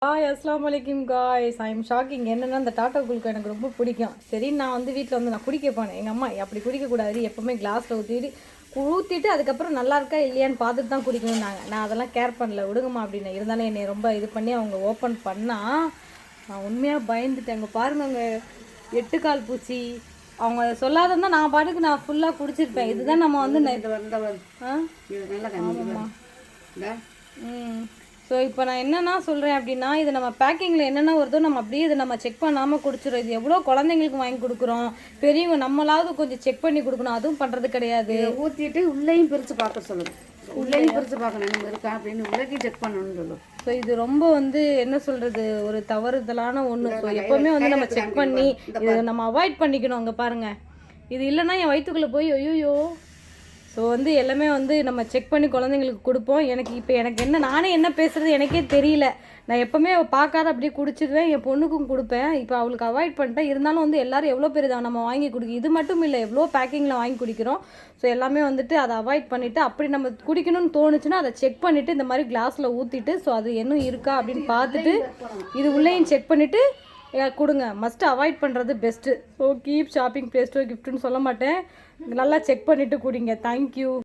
Hi அஸ்லாம் வலைக்கும் guys. I am shocking. என்னென்னா அந்த டாட்டா குல்க்கு எனக்கு ரொம்ப பிடிக்கும். சரி, நான் வந்து வீட்டில் வந்து நான் குடிக்க போனேன். எங்கள் அம்மா அப்படி குடிக்கக்கூடாது, எப்போவுமே கிளாஸில் ஊற்றிட்டு அதுக்கப்புறம் நல்லா இருக்கா இல்லையான்னு பார்த்துட்டு தான் குடிக்கணும்னாங்க. நான் அதெல்லாம் கேர் பண்ணல, விடுங்கம்மா அப்படின்னு. இருந்தாலும் என்னை ரொம்ப இது பண்ணி அவங்க ஓப்பன் பண்ணால் நான் உண்மையாக பயந்துட்டேன். அங்கே பாருங்க, அங்கே 8 கால் பூச்சி. அவங்க சொல்லாதான் நான் பாட்டுக்கு நான் ஃபுல்லாக குடிச்சிருப்பேன். இதுதான் நம்ம வந்து ஸோ இப்போ நான் என்னென்னா சொல்கிறேன் அப்படின்னா, இது நம்ம பேக்கிங்கில் என்னென்ன வருதோ நம்ம அப்படியே இதை நம்ம செக் பண்ணாமல் குடிச்சிடும். இது எவ்வளோ குழந்தைங்களுக்கு வாங்கி கொடுக்குறோம், பெரியவங்க நம்மளாவது கொஞ்சம் செக் பண்ணி கொடுக்கணும். அதுவும் பண்ணுறது கிடையாது. ஊற்றிட்டு உள்ளேயும் பிரித்து பார்க்க சொல்லுது. உள்ளேயும் பிரித்து பார்க்கணும் நம்ம இருக்கா அப்படின்னு உள்ளேயும் செக் பண்ணணும்னு சொல்லுவோம். ஸோ இது ரொம்ப வந்து என்ன சொல்கிறது, ஒரு தவறுதலான ஒன்று. ஸோ எப்போவுமே வந்து நம்ம செக் பண்ணி இதை நம்ம அவாய்ட் பண்ணிக்கணும். அங்கே பாருங்கள், இது இல்லைன்னா என் வயிற்றுக்குள்ளே போய் ஐயோ. ஸோ வந்து எல்லாமே வந்து நம்ம செக் பண்ணி குழந்தைங்களுக்கு கொடுப்போம். எனக்கு என்ன நானே என்ன பேசுகிறது எனக்கே தெரியல. நான் எப்போவுமே பார்க்காத அப்படியே குடிச்சிடுவேன். என் பொண்ணுக்கும் கொடுப்பேன். இப்போ அவளுக்கு அவாய்ட் பண்ணிட்டேன். இருந்தாலும் வந்து எல்லோரும் எவ்வளோ பேர் இதை நம்ம வாங்கி குடிக்கும். இது மட்டும் இல்லை, எவ்வளோ பேக்கிங்கில் வாங்கி குடிக்கிறோம். ஸோ எல்லாமே வந்துட்டு அதை அவாய்ட் பண்ணிவிட்டு அப்படி நம்ம குடிக்கணும்னு தோணுச்சுன்னா அதை செக் பண்ணிவிட்டு இந்த மாதிரி கிளாஸில் ஊற்றிட்டு ஸோ அது இன்னும் இருக்கா அப்படின்னு பார்த்துட்டு இது உள்ளேயும் செக் பண்ணிவிட்டு கொடுங்க. மஸ்ட்டு அவாய்ட் பண்ணுறது best. So keep shopping play store கிஃப்ட்டுன்னு சொல்ல மாட்டேன். நல்லா செக் பண்ணிவிட்டு குடிங்க. தேங்க்யூ.